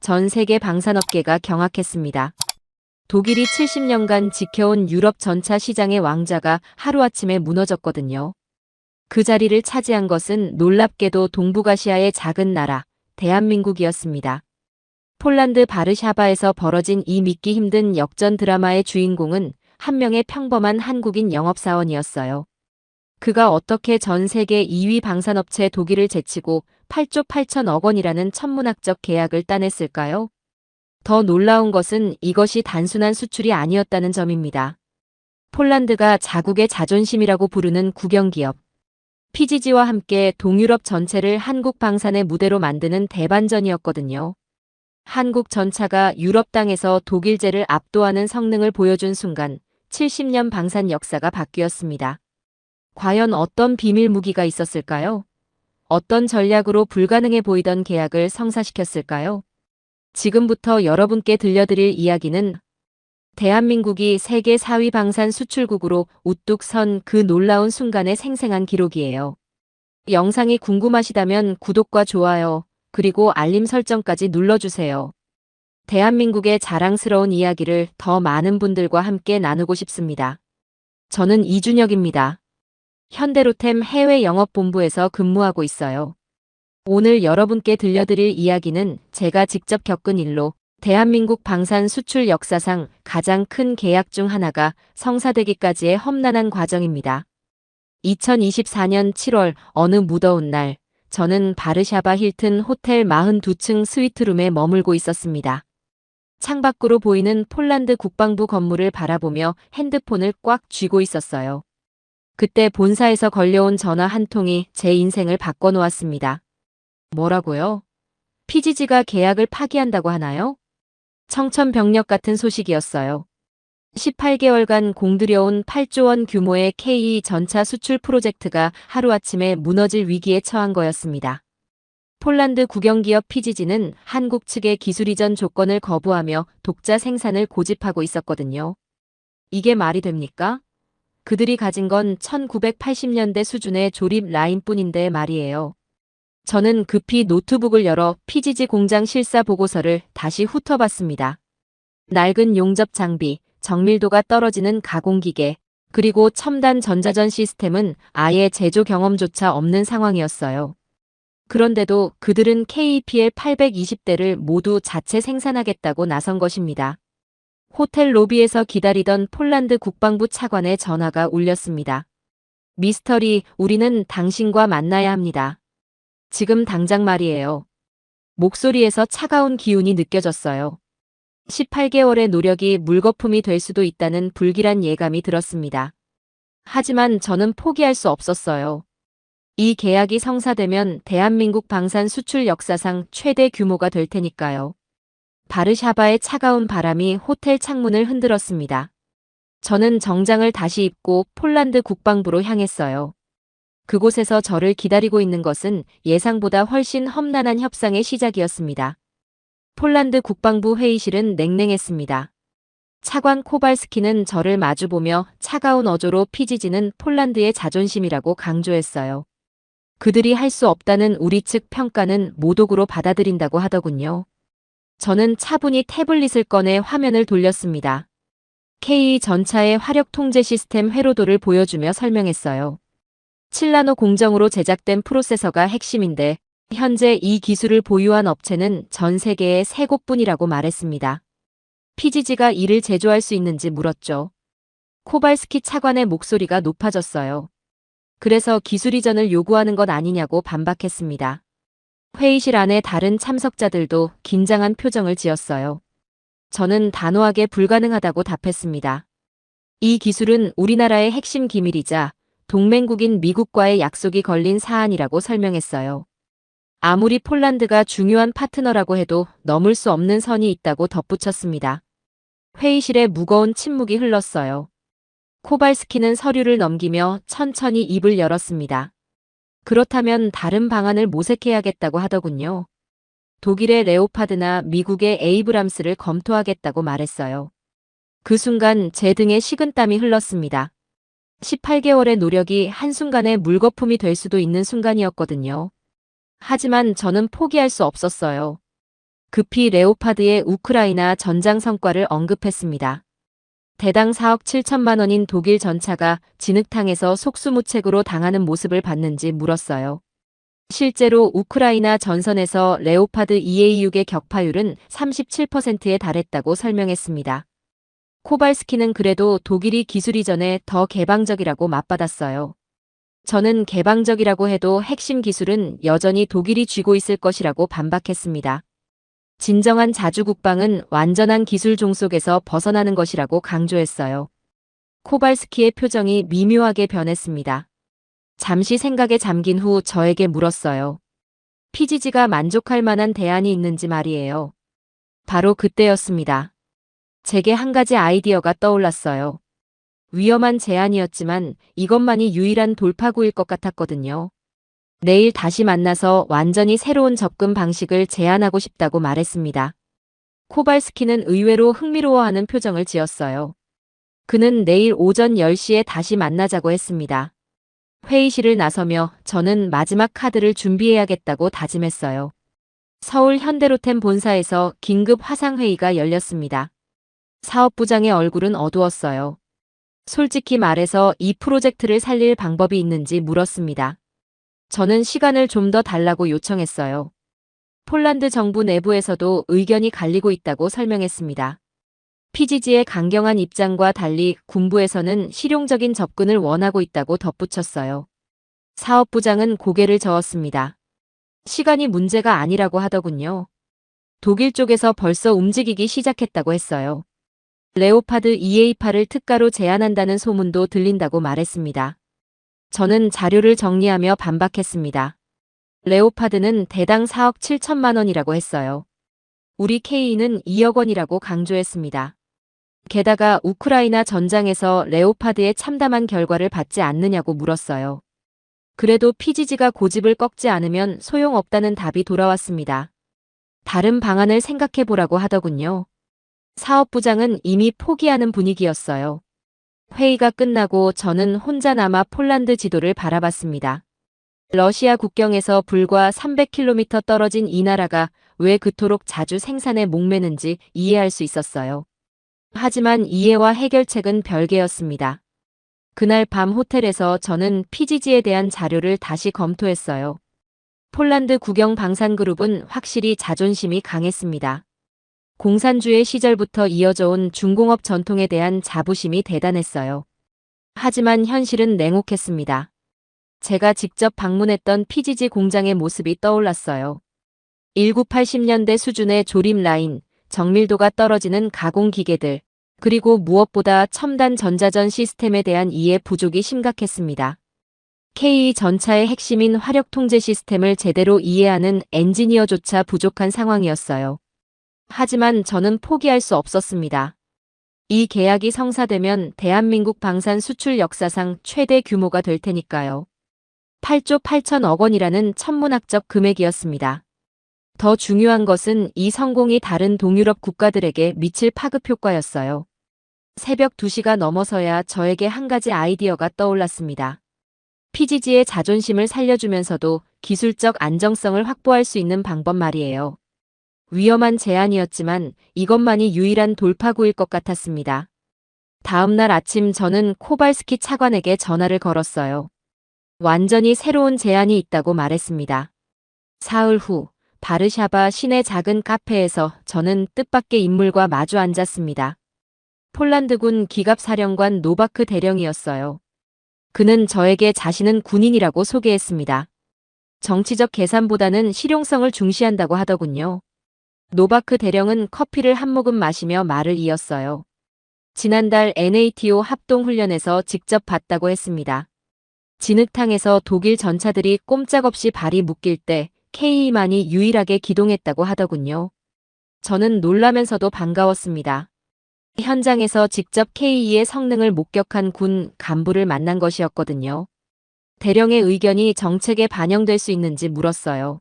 전 세계 방산업계가 경악했습니다. 독일이 70년간 지켜온 유럽 전차 시장의 왕자가 하루아침에 무너졌거든요. 그 자리를 차지한 것은 놀랍게도 동북아시아의 작은 나라, 대한민국이었습니다. 폴란드 바르샤바에서 벌어진 이 믿기 힘든 역전 드라마의 주인공은 한 명의 평범한 한국인 영업사원이었어요. 그가 어떻게 전 세계 2위 방산업체 독일을 제치고 8조 8천억 원이라는 천문학적 계약을 따냈을까요? 더 놀라운 것은 이것이 단순한 수출이 아니었다는 점입니다. 폴란드가 자국의 자존심이라고 부르는 국영기업 PGG와 함께 동유럽 전체를 한국 방산의 무대로 만드는 대반전이었거든요. 한국 전차가 유럽 땅에서 독일제를 압도하는 성능을 보여준 순간 70년 방산 역사가 바뀌었습니다. 과연 어떤 비밀 무기가 있었을까요? 어떤 전략으로 불가능해 보이던 계약을 성사시켰을까요? 지금부터 여러분께 들려드릴 이야기는 대한민국이 세계 4위 방산 수출국으로 우뚝 선 그 놀라운 순간의 생생한 기록이에요. 영상이 궁금하시다면 구독과 좋아요, 그리고 알림 설정까지 눌러주세요. 대한민국의 자랑스러운 이야기를 더 많은 분들과 함께 나누고 싶습니다. 저는 이준혁입니다. 현대로템 해외 영업본부에서 근무하고 있어요. 오늘 여러분께 들려드릴 이야기는 제가 직접 겪은 일로 대한민국 방산 수출 역사상 가장 큰 계약 중 하나가 성사되기까지의 험난한 과정입니다. 2024년 7월 어느 무더운 날, 저는 바르샤바 힐튼 호텔 42층 스위트룸에 머물고 있었습니다. 창밖으로 보이는 폴란드 국방부 건물을 바라보며 핸드폰을 꽉 쥐고 있었어요. 그때 본사에서 걸려온 전화 한 통이 제 인생을 바꿔놓았습니다. 뭐라고요? PGG가 계약을 파기한다고 하나요? 청천벽력 같은 소식이었어요. 18개월간 공들여온 8조 원 규모의 K 전차 수출 프로젝트가 하루아침에 무너질 위기에 처한 거였습니다. 폴란드 국영기업 PGG는 한국 측의 기술 이전 조건을 거부하며 독자 생산을 고집하고 있었거든요. 이게 말이 됩니까? 그들이 가진 건 1980년대 수준의 조립 라인뿐인데 말이에요. 저는 급히 노트북을 열어 PGG 공장 실사 보고서를 다시 훑어봤습니다. 낡은 용접 장비, 정밀도가 떨어지는 가공기계, 그리고 첨단 전자전 시스템은 아예 제조 경험조차 없는 상황이었어요. 그런데도 그들은 KPL 820대를 모두 자체 생산하겠다고 나선 것입니다. 호텔 로비에서 기다리던 폴란드 국방부 차관의 전화가 울렸습니다. 미스터리, 우리는 당신과 만나야 합니다. 지금 당장 말이에요. 목소리에서 차가운 기운이 느껴졌어요. 18개월의 노력이 물거품이 될 수도 있다는 불길한 예감이 들었습니다. 하지만 저는 포기할 수 없었어요. 이 계약이 성사되면 대한민국 방산 수출 역사상 최대 규모가 될 테니까요. 바르샤바의 차가운 바람이 호텔 창문을 흔들었습니다. 저는 정장을 다시 입고 폴란드 국방부로 향했어요. 그곳에서 저를 기다리고 있는 것은 예상보다 훨씬 험난한 협상의 시작이었습니다. 폴란드 국방부 회의실은 냉랭했습니다. 차관 코발스키는 저를 마주보며 차가운 어조로 PGG는 폴란드의 자존심이라고 강조했어요. 그들이 할 수 없다는 우리 측 평가는 모독으로 받아들인다고 하더군요. 저는 차분히 태블릿을 꺼내 화면을 돌렸습니다. K 전차의 화력 통제 시스템 회로도를 보여주며 설명했어요. 7나노 공정으로 제작된 프로세서가 핵심인데 현재 이 기술을 보유한 업체는 전 세계에 3곳뿐이라고 말했습니다. PGG가 이를 제조할 수 있는지 물었죠. 코발스키 차관의 목소리가 높아졌어요. 그래서 기술 이전을 요구하는 것 아니냐고 반박했습니다. 회의실 안에 다른 참석자들도 긴장한 표정을 지었어요. 저는 단호하게 불가능하다고 답했습니다. 이 기술은 우리나라의 핵심 기밀이자 동맹국인 미국과의 약속이 걸린 사안이라고 설명했어요. 아무리 폴란드가 중요한 파트너라고 해도 넘을 수 없는 선이 있다고 덧붙였습니다. 회의실에 무거운 침묵이 흘렀어요. 코발스키는 서류를 넘기며 천천히 입을 열었습니다. 그렇다면 다른 방안을 모색해야겠다고 하더군요. 독일의 레오파드나 미국의 에이브람스를 검토하겠다고 말했어요. 그 순간 제 등에 식은땀이 흘렀습니다. 18개월의 노력이 한순간에 물거품이 될 수도 있는 순간이었거든요. 하지만 저는 포기할 수 없었어요. 급히 레오파드의 우크라이나 전장 성과를 언급했습니다. 대당 4억 7천만 원인 독일 전차가 진흙탕에서 속수무책으로 당하는 모습을 봤는지 물었어요. 실제로 우크라이나 전선에서 레오파드 EA6의 격파율은 37%에 달했다고 설명했습니다. 코발스키는 그래도 독일이 기술 이전에 더 개방적이라고 맞받았어요. 저는 개방적이라고 해도 핵심 기술은 여전히 독일이 쥐고 있을 것이라고 반박했습니다. 진정한 자주국방은 완전한 기술 종속에서 벗어나는 것이라고 강조했어요. 코발스키의 표정이 미묘하게 변했습니다. 잠시 생각에 잠긴 후 저에게 물었어요. PGG가 만족할 만한 대안이 있는지 말이에요. 바로 그때였습니다. 제게 한 가지 아이디어가 떠올랐어요. 위험한 제안이었지만 이것만이 유일한 돌파구일 것 같았거든요. 내일 다시 만나서 완전히 새로운 접근 방식을 제안하고 싶다고 말했습니다. 코발스키는 의외로 흥미로워하는 표정을 지었어요. 그는 내일 오전 10시에 다시 만나자고 했습니다. 회의실을 나서며 저는 마지막 카드를 준비해야겠다고 다짐했어요. 서울 현대로템 본사에서 긴급 화상회의가 열렸습니다. 사업부장의 얼굴은 어두웠어요. 솔직히 말해서 이 프로젝트를 살릴 방법이 있는지 물었습니다. 저는 시간을 좀 더 달라고 요청했어요. 폴란드 정부 내부에서도 의견이 갈리고 있다고 설명했습니다. PGG의 강경한 입장과 달리 군부에서는 실용적인 접근을 원하고 있다고 덧붙였어요. 사업부장은 고개를 저었습니다. 시간이 문제가 아니라고 하더군요. 독일 쪽에서 벌써 움직이기 시작했다고 했어요. 레오파드 EA8을 특가로 제안한다는 소문도 들린다고 말했습니다. 저는 자료를 정리하며 반박했습니다. 레오파드는 대당 4억 7천만 원이라고 했어요. 우리 KE는 2억 원이라고 강조했습니다. 게다가 우크라이나 전장에서 레오파드의 참담한 결과를 받지 않느냐고 물었어요. 그래도 PGG가 고집을 꺾지 않으면 소용없다는 답이 돌아왔습니다. 다른 방안을 생각해보라고 하더군요. 사업부장은 이미 포기하는 분위기였어요. 회의가 끝나고 저는 혼자 남아 폴란드 지도를 바라봤습니다. 러시아 국경에서 불과 300km 떨어진 이 나라가 왜 그토록 자주 생산에 목매는지 이해할 수 있었어요. 하지만 이해와 해결책은 별개였습니다. 그날 밤 호텔에서 저는 PGG에 대한 자료를 다시 검토했어요. 폴란드 국영 방산그룹은 확실히 자존심이 강했습니다. 공산주의 시절부터 이어져 온 중공업 전통에 대한 자부심이 대단했어요. 하지만 현실은 냉혹했습니다. 제가 직접 방문했던 PGG 공장의 모습이 떠올랐어요. 1980년대 수준의 조립 라인, 정밀도가 떨어지는 가공 기계들, 그리고 무엇보다 첨단 전자전 시스템에 대한 이해 부족이 심각했습니다. KE 전차의 핵심인 화력 통제 시스템을 제대로 이해하는 엔지니어조차 부족한 상황이었어요. 하지만 저는 포기할 수 없었습니다. 이 계약이 성사되면 대한민국 방산 수출 역사상 최대 규모가 될 테니까요. 8조 8천억 원이라는 천문학적 금액이었습니다. 더 중요한 것은 이 성공이 다른 동유럽 국가들에게 미칠 파급 효과였어요. 새벽 2시가 넘어서야 저에게 한 가지 아이디어가 떠올랐습니다. PGG의 자존심을 살려주면서도 기술적 안정성을 확보할 수 있는 방법 말이에요. 위험한 제안이었지만 이것만이 유일한 돌파구일 것 같았습니다. 다음 날 아침 저는 코발스키 차관에게 전화를 걸었어요. 완전히 새로운 제안이 있다고 말했습니다. 사흘 후 바르샤바 시내 작은 카페에서 저는 뜻밖의 인물과 마주 앉았습니다. 폴란드군 기갑사령관 노바크 대령이었어요. 그는 저에게 자신은 군인이라고 소개했습니다. 정치적 계산보다는 실용성을 중시한다고 하더군요. 노바크 대령은 커피를 한 모금 마시며 말을 이었어요. 지난달 NATO 합동훈련에서 직접 봤다고 했습니다. 진흙탕에서 독일 전차들이 꼼짝없이 발이 묶일 때 KE만이 유일하게 기동했다고 하더군요. 저는 놀라면서도 반가웠습니다. 현장에서 직접 KE의 성능을 목격한 군 간부를 만난 것이었거든요. 대령의 의견이 정책에 반영될 수 있는지 물었어요.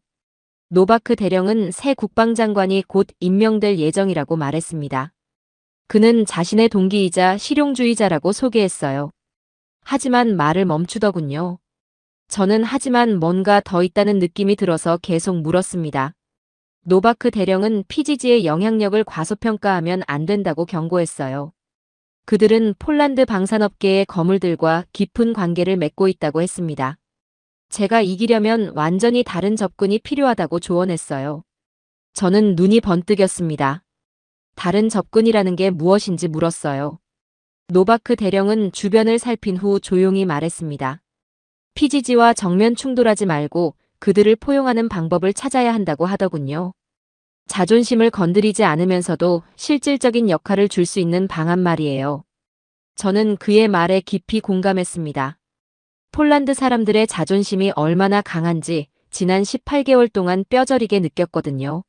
노바크 대령은 새 국방장관이 곧 임명될 예정이라고 말했습니다. 그는 자신의 동기이자 실용주의자라고 소개했어요. 하지만 말을 멈추더군요. 저는 하지만 뭔가 더 있다는 느낌이 들어서 계속 물었습니다. 노바크 대령은 PGG의 영향력을 과소평가하면 안 된다고 경고했어요. 그들은 폴란드 방산업계의 거물들과 깊은 관계를 맺고 있다고 했습니다. 제가 이기려면 완전히 다른 접근이 필요하다고 조언했어요. 저는 눈이 번뜩였습니다. 다른 접근이라는 게 무엇인지 물었어요. 노바크 대령은 주변을 살핀 후 조용히 말했습니다. PGG와 정면 충돌하지 말고 그들을 포용하는 방법을 찾아야 한다고 하더군요. 자존심을 건드리지 않으면서도 실질적인 역할을 줄 수 있는 방안 말이에요. 저는 그의 말에 깊이 공감했습니다. 폴란드 사람들의 자존심이 얼마나 강한지 지난 18개월 동안 뼈저리게 느꼈거든요.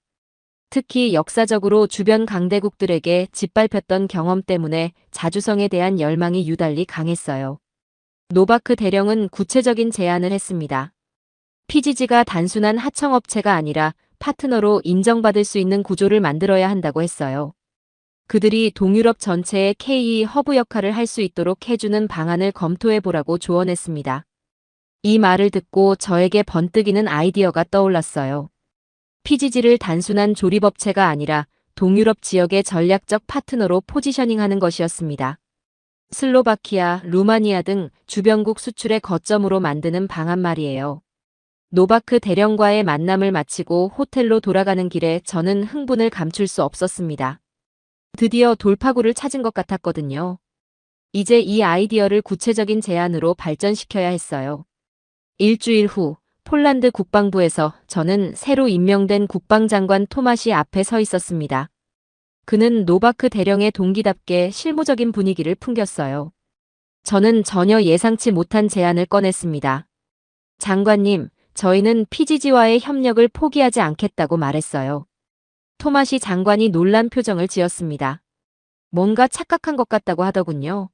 특히 역사적으로 주변 강대국들에게 짓밟혔던 경험 때문에 자주성에 대한 열망이 유달리 강했어요. 노바크 대령은 구체적인 제안을 했습니다. PGG가 단순한 하청업체가 아니라 파트너로 인정받을 수 있는 구조를 만들어야 한다고 했어요. 그들이 동유럽 전체의 KE 허브 역할을 할 수 있도록 해주는 방안을 검토해보라고 조언했습니다. 이 말을 듣고 저에게 번뜩이는 아이디어가 떠올랐어요. PGG를 단순한 조립업체가 아니라 동유럽 지역의 전략적 파트너로 포지셔닝하는 것이었습니다. 슬로바키아, 루마니아 등 주변국 수출의 거점으로 만드는 방안 말이에요. 노바크 대령과의 만남을 마치고 호텔로 돌아가는 길에 저는 흥분을 감출 수 없었습니다. 드디어 돌파구를 찾은 것 같았거든요. 이제 이 아이디어를 구체적인 제안으로 발전시켜야 했어요. 일주일 후 폴란드 국방부에서 저는 새로 임명된 국방장관 토마시 앞에 서 있었습니다. 그는 노바크 대령의 동기답게 실무적인 분위기를 풍겼어요. 저는 전혀 예상치 못한 제안을 꺼냈습니다. 장관님, 저희는 PGG와의 협력을 포기하지 않겠다고 말했어요. 토마시 장관이 놀란 표정을 지었습니다. 뭔가 착각한 것 같다고 하더군요.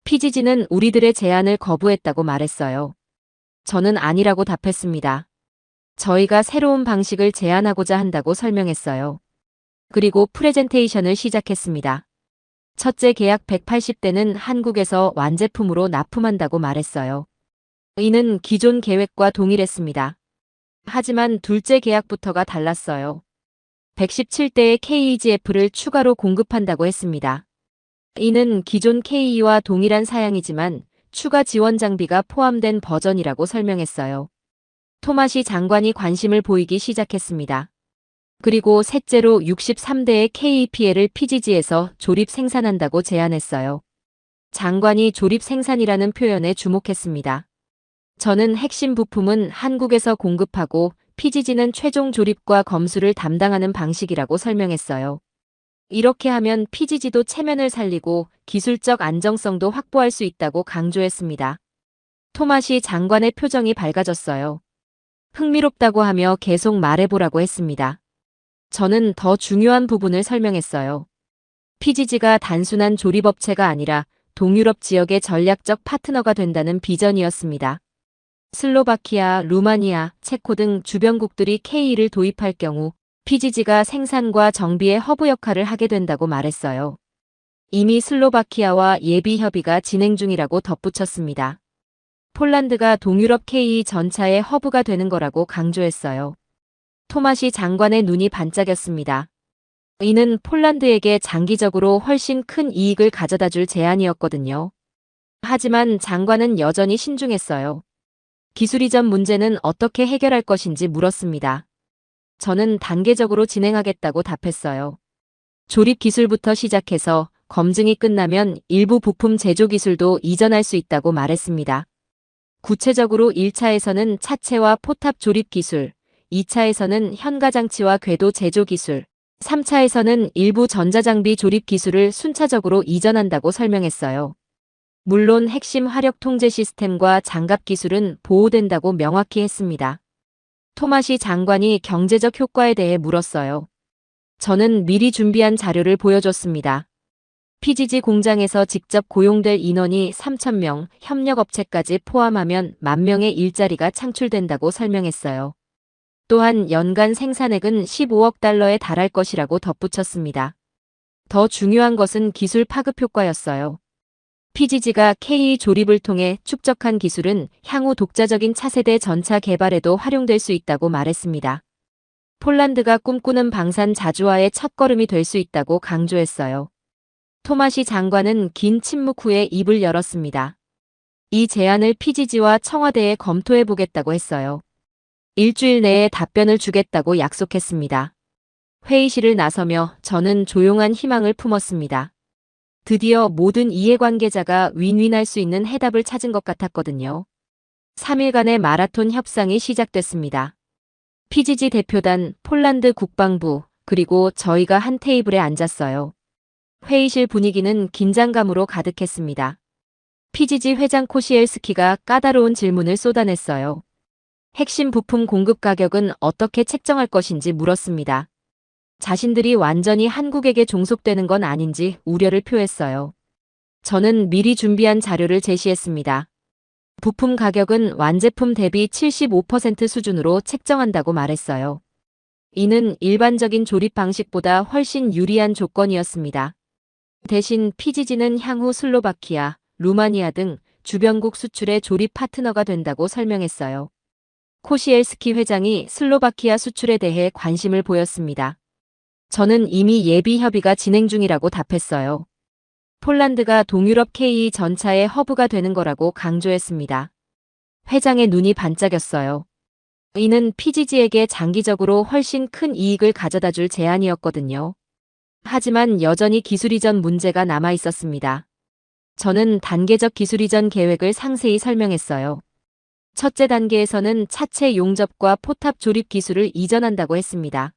PGG는 우리들의 제안을 거부했다고 말했어요. 저는 아니라고 답했습니다. 저희가 새로운 방식을 제안하고자 한다고 설명했어요. 그리고 프레젠테이션을 시작했습니다. 첫째 계약 180대는 한국에서 완제품으로 납품한다고 말했어요. 이는 기존 계획과 동일했습니다. 하지만 둘째 계약부터가 달랐어요. 117대의 KEGF를 추가로 공급한다고 했습니다. 이는 기존 KE와 동일한 사양이지만 추가 지원 장비가 포함된 버전이라고 설명했어요. 토마시 장관이 관심을 보이기 시작했습니다. 그리고 셋째로 63대의 KEPL을 PGG에서 조립 생산한다고 제안했어요. 장관이 조립 생산이라는 표현에 주목했습니다. 저는 핵심 부품은 한국에서 공급하고 PGG는 최종 조립과 검수를 담당하는 방식이라고 설명했어요. 이렇게 하면 PGG도 체면을 살리고 기술적 안정성도 확보할 수 있다고 강조했습니다. 토마시 장관의 표정이 밝아졌어요. 흥미롭다고 하며 계속 말해보라고 했습니다. 저는 더 중요한 부분을 설명했어요. PGG가 단순한 조립업체가 아니라 동유럽 지역의 전략적 파트너가 된다는 비전이었습니다. 슬로바키아, 루마니아, 체코 등 주변국들이 KE를 도입할 경우 PGG가 생산과 정비의 허브 역할을 하게 된다고 말했어요. 이미 슬로바키아와 예비 협의가 진행 중이라고 덧붙였습니다. 폴란드가 동유럽 KE 전차의 허브가 되는 거라고 강조했어요. 토마시 장관의 눈이 반짝였습니다. 이는 폴란드에게 장기적으로 훨씬 큰 이익을 가져다 줄 제안이었거든요. 하지만 장관은 여전히 신중했어요. 기술 이전 문제는 어떻게 해결할 것인지 물었습니다. 저는 단계적으로 진행하겠다고 답했어요. 조립 기술부터 시작해서 검증이 끝나면 일부 부품 제조 기술도 이전할 수 있다고 말했습니다. 구체적으로 1차에서는 차체와 포탑 조립 기술, 2차에서는 현가장치와 궤도 제조 기술, 3차에서는 일부 전자장비 조립 기술을 순차적으로 이전한다고 설명했어요. 물론 핵심 화력 통제 시스템과 장갑 기술은 보호된다고 명확히 했습니다. 토마시 장관이 경제적 효과에 대해 물었어요. 저는 미리 준비한 자료를 보여줬습니다. PGG 공장에서 직접 고용될 인원이 3,000명, 협력업체까지 포함하면 10,000명의 일자리가 창출된다고 설명했어요. 또한 연간 생산액은 15억 달러에 달할 것이라고 덧붙였습니다. 더 중요한 것은 기술 파급 효과였어요. PGG가 KE 조립을 통해 축적한 기술은 향후 독자적인 차세대 전차 개발에도 활용될 수 있다고 말했습니다. 폴란드가 꿈꾸는 방산 자주화의 첫걸음이 될 수 있다고 강조했어요. 토마시 장관은 긴 침묵 후에 입을 열었습니다. 이 제안을 PGG와 청와대에 검토해보겠다고 했어요. 일주일 내에 답변을 주겠다고 약속했습니다. 회의실을 나서며 저는 조용한 희망을 품었습니다. 드디어 모든 이해관계자가 윈윈할 수 있는 해답을 찾은 것 같았거든요. 3일간의 마라톤 협상이 시작됐습니다. PGG 대표단, 폴란드 국방부, 그리고 저희가 한 테이블에 앉았어요. 회의실 분위기는 긴장감으로 가득했습니다. PGG 회장 코시엘스키가 까다로운 질문을 쏟아냈어요. 핵심 부품 공급 가격은 어떻게 책정할 것인지 물었습니다. 자신들이 완전히 한국에게 종속되는 건 아닌지 우려를 표했어요. 저는 미리 준비한 자료를 제시했습니다. 부품 가격은 완제품 대비 75% 수준으로 책정한다고 말했어요. 이는 일반적인 조립 방식보다 훨씬 유리한 조건이었습니다. 대신 PGG는 향후 슬로바키아, 루마니아 등 주변국 수출의 조립 파트너가 된다고 설명했어요. 코시엘스키 회장이 슬로바키아 수출에 대해 관심을 보였습니다. 저는 이미 예비 협의가 진행 중이라고 답했어요. 폴란드가 동유럽 K 전차의 허브가 되는 거라고 강조했습니다. 회장의 눈이 반짝였어요. 이는 PGG에게 장기적으로 훨씬 큰 이익을 가져다 줄 제안이었거든요. 하지만 여전히 기술 이전 문제가 남아 있었습니다. 저는 단계적 기술 이전 계획을 상세히 설명했어요. 첫째 단계에서는 차체 용접과 포탑 조립 기술을 이전한다고 했습니다.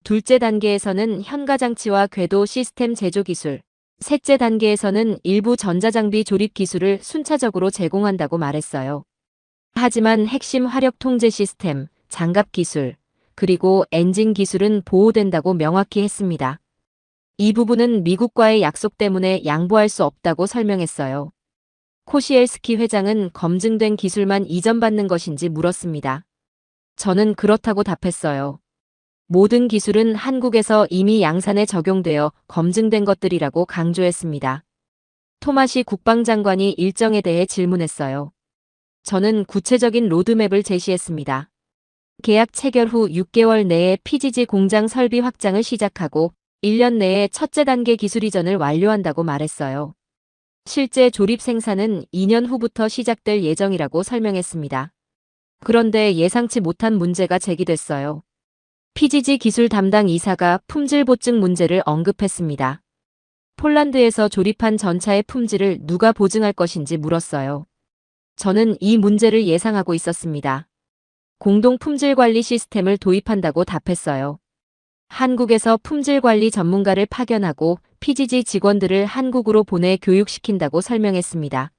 둘째 단계에서는 현가장치와 궤도 시스템 제조 기술, 셋째 단계에서는 일부 전자장비 조립 기술을 순차적으로 제공한다고 말했어요. 하지만 핵심 화력 통제 시스템, 장갑 기술, 그리고 엔진 기술은 보호된다고 명확히 했습니다. 이 부분은 미국과의 약속 때문에 양보할 수 없다고 설명했어요. 코시엘스키 회장은 검증된 기술만 이전받는 것인지 물었습니다. 저는 그렇다고 답했어요. 모든 기술은 한국에서 이미 양산에 적용되어 검증된 것들이라고 강조했습니다. 토마시 국방장관이 일정에 대해 질문했어요. 저는 구체적인 로드맵을 제시했습니다. 계약 체결 후 6개월 내에 PGG 공장 설비 확장을 시작하고 1년 내에 첫째 단계 기술 이전을 완료한다고 말했어요. 실제 조립 생산은 2년 후부터 시작될 예정이라고 설명했습니다. 그런데 예상치 못한 문제가 제기됐어요. PGG 기술 담당 이사가 품질 보증 문제를 언급했습니다. 폴란드에서 조립한 전차의 품질을 누가 보증할 것인지 물었어요. 저는 이 문제를 예상하고 있었습니다. 공동 품질 관리 시스템을 도입한다고 답했어요. 한국에서 품질 관리 전문가를 파견하고 PGG 직원들을 한국으로 보내 교육시킨다고 설명했습니다.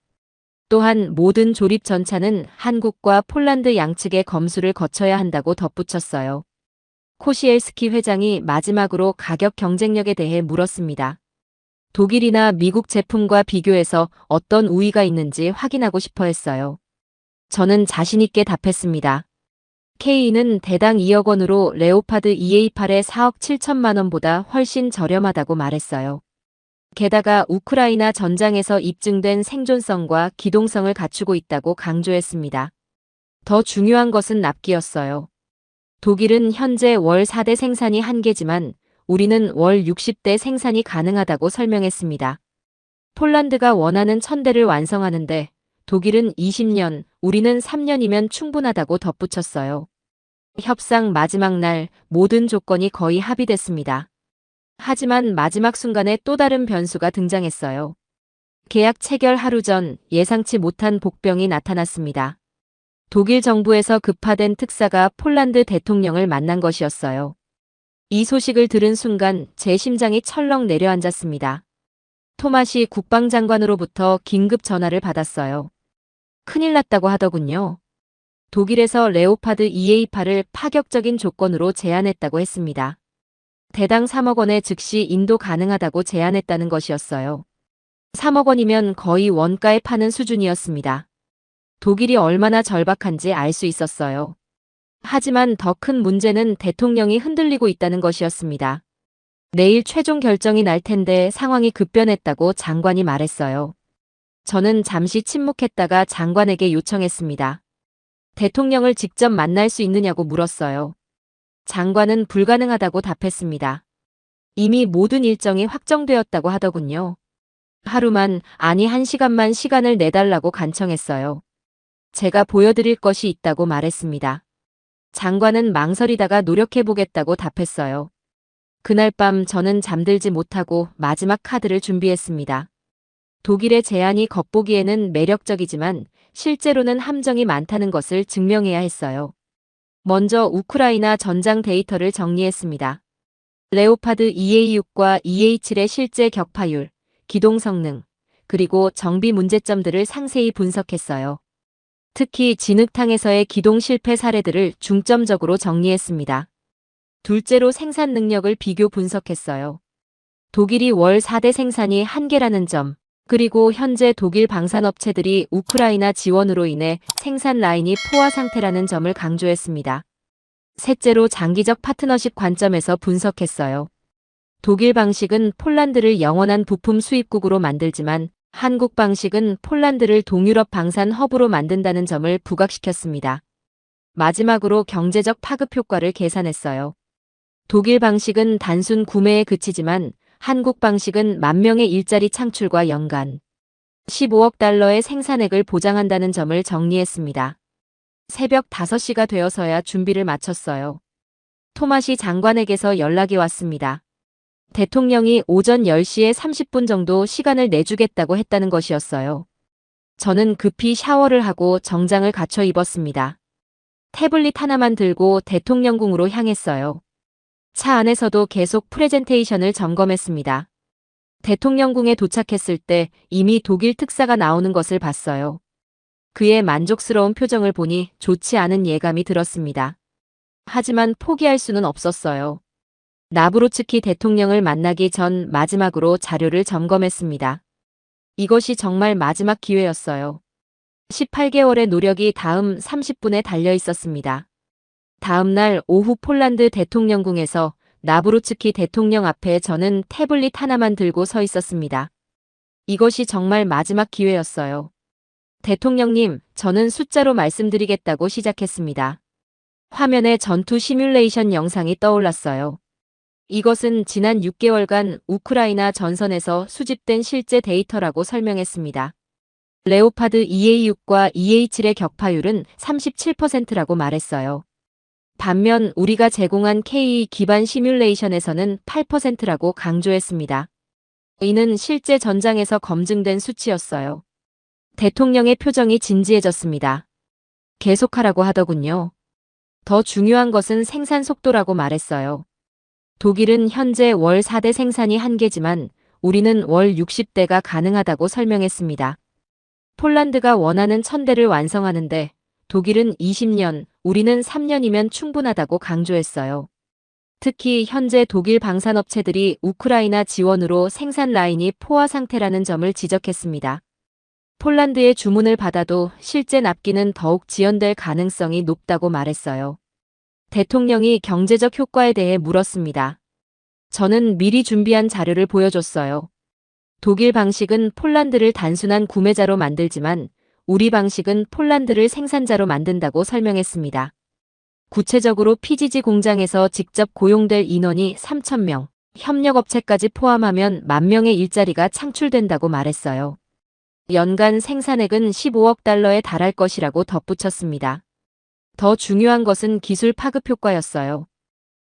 또한 모든 조립 전차는 한국과 폴란드 양측의 검수를 거쳐야 한다고 덧붙였어요. 코시엘스키 회장이 마지막으로 가격 경쟁력에 대해 물었습니다. 독일이나 미국 제품과 비교해서 어떤 우위가 있는지 확인하고 싶어 했어요. 저는 자신있게 답했습니다. K는 대당 2억 원으로 레오파드 EA8의 4억 7천만 원보다 훨씬 저렴하다고 말했어요. 게다가 우크라이나 전장에서 입증된 생존성과 기동성을 갖추고 있다고 강조했습니다. 더 중요한 것은 납기였어요. 독일은 현재 월 4대 생산이 한계지만 우리는 월 60대 생산이 가능하다고 설명했습니다. 폴란드가 원하는 1000대를 완성하는데 독일은 20년, 우리는 3년이면 충분하다고 덧붙였어요. 협상 마지막 날 모든 조건이 거의 합의됐습니다. 하지만 마지막 순간에 또 다른 변수가 등장했어요. 계약 체결 하루 전 예상치 못한 복병이 나타났습니다. 독일 정부에서 급파된 특사가 폴란드 대통령을 만난 것이었어요. 이 소식을 들은 순간 제 심장이 철렁 내려앉았습니다. 토마시 국방장관으로부터 긴급 전화를 받았어요. 큰일 났다고 하더군요. 독일에서 레오파드 EA8을 파격적인 조건으로 제안했다고 했습니다. 대당 3억 원에 즉시 인도 가능하다고 제안했다는 것이었어요. 3억 원이면 거의 원가에 파는 수준이었습니다. 독일이 얼마나 절박한지 알 수 있었어요. 하지만 더 큰 문제는 대통령이 흔들리고 있다는 것이었습니다. 내일 최종 결정이 날 텐데 상황이 급변했다고 장관이 말했어요. 저는 잠시 침묵했다가 장관에게 요청했습니다. 대통령을 직접 만날 수 있느냐고 물었어요. 장관은 불가능하다고 답했습니다. 이미 모든 일정이 확정되었다고 하더군요. 하루만, 아니 1시간만 시간을 내달라고 간청했어요. 제가 보여드릴 것이 있다고 말했습니다. 장관은 망설이다가 노력해보겠다고 답했어요. 그날 밤 저는 잠들지 못하고 마지막 카드를 준비했습니다. 독일의 제안이 겉보기에는 매력적이지만 실제로는 함정이 많다는 것을 증명해야 했어요. 먼저 우크라이나 전장 데이터를 정리했습니다. 레오파드 EA6과 EA7의 실제 격파율, 기동 성능, 그리고 정비 문제점들을 상세히 분석했어요. 특히 진흙탕에서의 기동 실패 사례들을 중점적으로 정리했습니다. 둘째로 생산 능력을 비교 분석했어요. 독일이 월 4대 생산이 한계라는 점, 그리고 현재 독일 방산업체들이 우크라이나 지원으로 인해 생산 라인이 포화 상태라는 점을 강조했습니다. 셋째로 장기적 파트너십 관점에서 분석했어요. 독일 방식은 폴란드를 영원한 부품 수입국으로 만들지만 한국 방식은 폴란드를 동유럽 방산 허브로 만든다는 점을 부각시켰습니다. 마지막으로 경제적 파급 효과를 계산했어요. 독일 방식은 단순 구매에 그치지만 한국 방식은 10,000명의 일자리 창출과 연간 15억 달러의 생산액을 보장한다는 점을 정리했습니다. 새벽 5시가 되어서야 준비를 마쳤어요. 토마시 장관에게서 연락이 왔습니다. 대통령이 오전 10시에 30분 정도 시간을 내주겠다고 했다는 것이었어요. 저는 급히 샤워를 하고 정장을 갖춰 입었습니다. 태블릿 하나만 들고 대통령궁으로 향했어요. 차 안에서도 계속 프레젠테이션을 점검했습니다. 대통령궁에 도착했을 때 이미 독일 특사가 나오는 것을 봤어요. 그의 만족스러운 표정을 보니 좋지 않은 예감이 들었습니다. 하지만 포기할 수는 없었어요. 나브로츠키 대통령을 만나기 전 마지막으로 자료를 점검했습니다. 이것이 정말 마지막 기회였어요. 18개월의 노력이 다음 30분에 달려 있었습니다. 다음 날 오후 폴란드 대통령궁에서 나브로츠키 대통령 앞에 저는 태블릿 하나만 들고 서 있었습니다. 이것이 정말 마지막 기회였어요. 대통령님, 저는 숫자로 말씀드리겠다고 시작했습니다. 화면에 전투 시뮬레이션 영상이 떠올랐어요. 이것은 지난 6개월간 우크라이나 전선에서 수집된 실제 데이터라고 설명했습니다. 레오파드 EA6과 EA7의 격파율은 37%라고 말했어요. 반면 우리가 제공한 KE 기반 시뮬레이션에서는 8%라고 강조했습니다. 이는 실제 전장에서 검증된 수치였어요. 대통령의 표정이 진지해졌습니다. 계속하라고 하더군요. 더 중요한 것은 생산 속도라고 말했어요. 독일은 현재 월 4대 생산이 한계지만 우리는 월 60대가 가능하다고 설명했습니다. 폴란드가 원하는 1000대를 완성하는데 독일은 20년, 우리는 3년이면 충분하다고 강조했어요. 특히 현재 독일 방산업체들이 우크라이나 지원으로 생산 라인이 포화 상태라는 점을 지적했습니다. 폴란드의 주문을 받아도 실제 납기는 더욱 지연될 가능성이 높다고 말했어요. 대통령이 경제적 효과에 대해 물었습니다. 저는 미리 준비한 자료를 보여줬어요. 독일 방식은 폴란드를 단순한 구매자로 만들지만 우리 방식은 폴란드를 생산자로 만든다고 설명했습니다. 구체적으로 PGG 공장에서 직접 고용될 인원이 3,000명, 협력업체까지 포함하면 10,000명의 일자리가 창출된다고 말했어요. 연간 생산액은 15억 달러에 달할 것이라고 덧붙였습니다. 더 중요한 것은 기술 파급 효과였어요.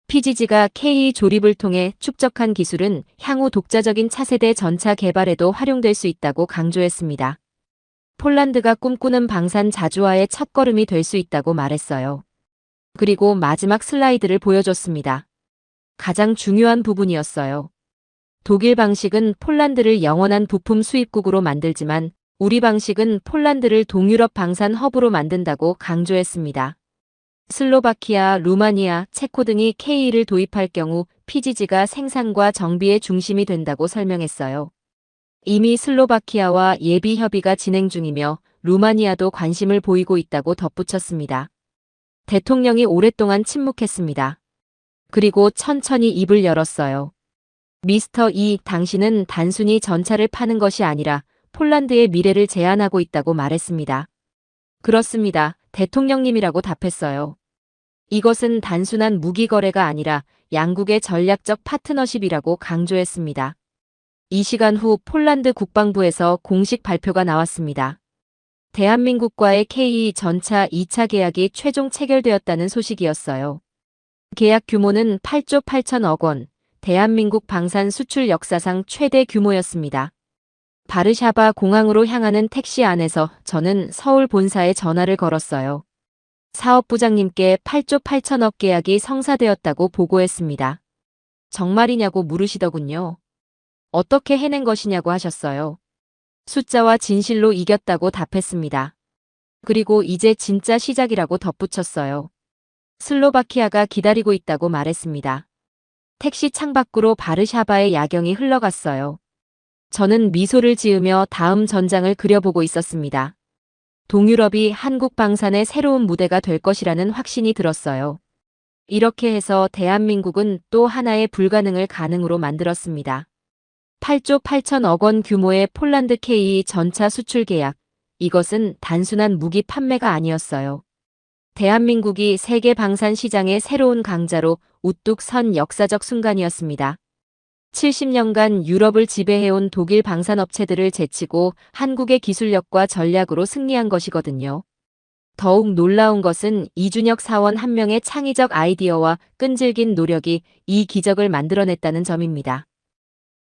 PGG가 KE 조립을 통해 축적한 기술은 향후 독자적인 차세대 전차 개발에도 활용될 수 있다고 강조했습니다. 폴란드가 꿈꾸는 방산 자주화의 첫걸음이 될 수 있다고 말했어요. 그리고 마지막 슬라이드를 보여줬습니다. 가장 중요한 부분이었어요. 독일 방식은 폴란드를 영원한 부품 수입국으로 만들지만 우리 방식은 폴란드를 동유럽 방산 허브로 만든다고 강조했습니다. 슬로바키아, 루마니아, 체코 등이 KE를 도입할 경우 PGG가 생산과 정비의 중심이 된다고 설명했어요. 이미 슬로바키아와 예비 협의가 진행 중이며 루마니아도 관심을 보이고 있다고 덧붙였습니다. 대통령이 오랫동안 침묵했습니다. 그리고 천천히 입을 열었어요. 미스터 이, 당신은 단순히 전차를 파는 것이 아니라 폴란드의 미래를 제안하고 있다고 말했습니다. 그렇습니다. 대통령님이라고 답했어요. 이것은 단순한 무기 거래가 아니라 양국의 전략적 파트너십이라고 강조했습니다. 이 시간 후 폴란드 국방부에서 공식 발표가 나왔습니다. 대한민국과의 K 전차 2차 계약이 최종 체결되었다는 소식이었어요. 계약 규모는 8조 8천억 원, 대한민국 방산 수출 역사상 최대 규모였습니다. 바르샤바 공항으로 향하는 택시 안에서 저는 서울 본사에 전화를 걸었어요. 사업부장님께 8조 8천억 계약이 성사되었다고 보고했습니다. 정말이냐고 물으시더군요. 어떻게 해낸 것이냐고 하셨어요. 숫자와 진실로 이겼다고 답했습니다. 그리고 이제 진짜 시작이라고 덧붙였어요. 슬로바키아가 기다리고 있다고 말했습니다. 택시 창밖으로 바르샤바의 야경이 흘러갔어요. 저는 미소를 지으며 다음 전장을 그려보고 있었습니다. 동유럽이 한국 방산의 새로운 무대가 될 것이라는 확신이 들었어요. 이렇게 해서 대한민국은 또 하나의 불가능을 가능으로 만들었습니다. 8조 8천억 원 규모의 폴란드 K 전차 수출 계약. 이것은 단순한 무기 판매가 아니었어요. 대한민국이 세계 방산 시장의 새로운 강자로 우뚝 선 역사적 순간이었습니다. 70년간 유럽을 지배해온 독일 방산업체들을 제치고 한국의 기술력과 전략으로 승리한 것이거든요. 더욱 놀라운 것은 이준혁 사원 한 명의 창의적 아이디어와 끈질긴 노력이 이 기적을 만들어냈다는 점입니다.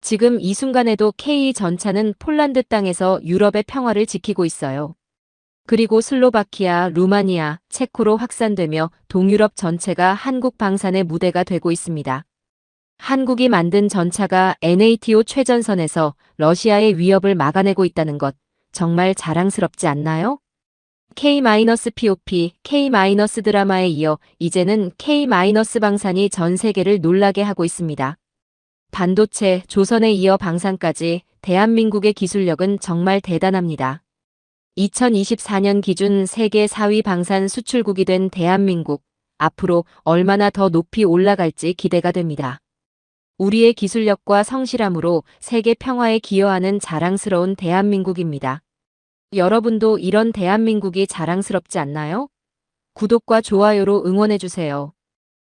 지금 이 순간에도 K 전차는 폴란드 땅에서 유럽의 평화를 지키고 있어요. 그리고 슬로바키아, 루마니아, 체코로 확산되며 동유럽 전체가 한국 방산의 무대가 되고 있습니다. 한국이 만든 전차가 NATO 최전선에서 러시아의 위협을 막아내고 있다는 것, 정말 자랑스럽지 않나요? K-POP, K-드라마에 이어 이제는 K-방산이 전 세계를 놀라게 하고 있습니다. 반도체, 조선에 이어 방산까지 대한민국의 기술력은 정말 대단합니다. 2024년 기준 세계 4위 방산 수출국이 된 대한민국, 앞으로 얼마나 더 높이 올라갈지 기대가 됩니다. 우리의 기술력과 성실함으로 세계 평화에 기여하는 자랑스러운 대한민국입니다. 여러분도 이런 대한민국이 자랑스럽지 않나요? 구독과 좋아요로 응원해주세요.